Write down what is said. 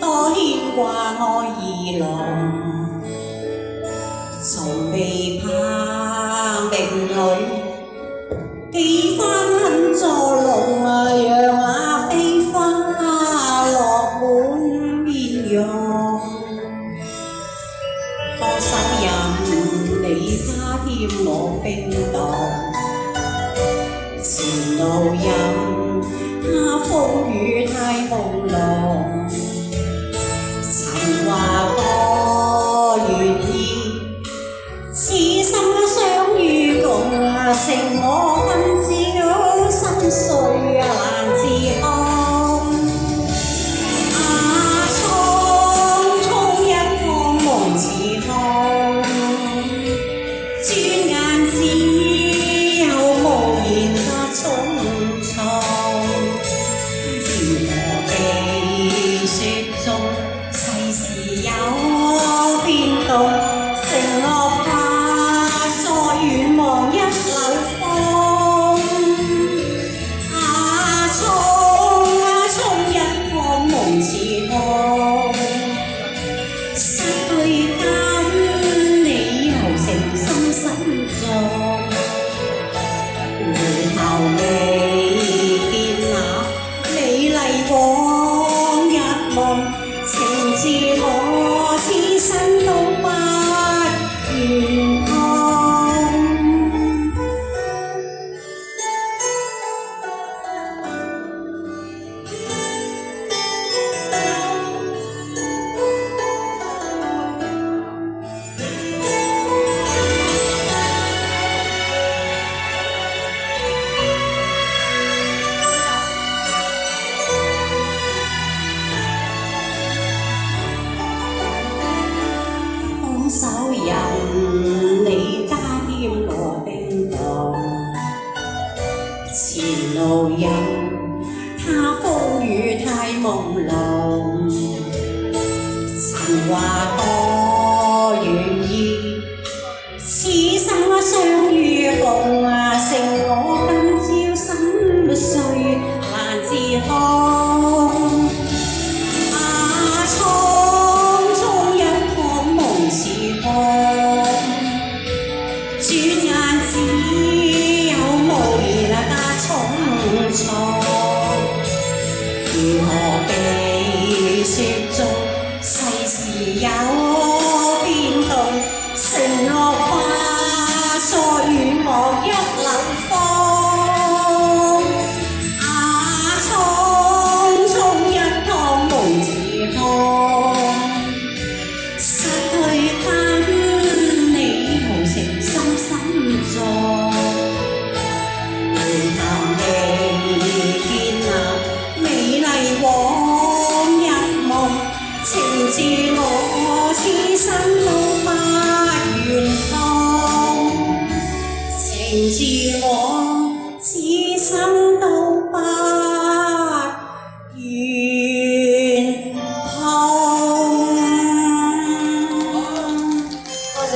多牽掛愛兒郎，從被拋命裏，幾番肯坐牢讓那飛花落滿面容。放手任你加添我冰凍，前路任他風雨太朦朧，曾話過願意，此生相與共，剩我今朝心碎難自控。匆匆一個夢似空，轉眼只有無言的匆匆。如何避雪中世事有變動，承諾怕再遠望一縷風。匆一個夢似空，失去間你又成心心中。回頭未見那美麗往日夢，情自我此生都不願空。放手任你加添我冰凍，前路任他風雨太朦朧，曾話過願意，此生相與共，剩我今朝心碎難自控。轉眼只有無言的匆匆，如何避雪中世事有變動，承諾化作遠望一縷風。匆一趟夢似空，失去間你無情深深中。回頭未見那美麗往日夢，情自我此生都不願放，情自我此生都不願碰。多謝。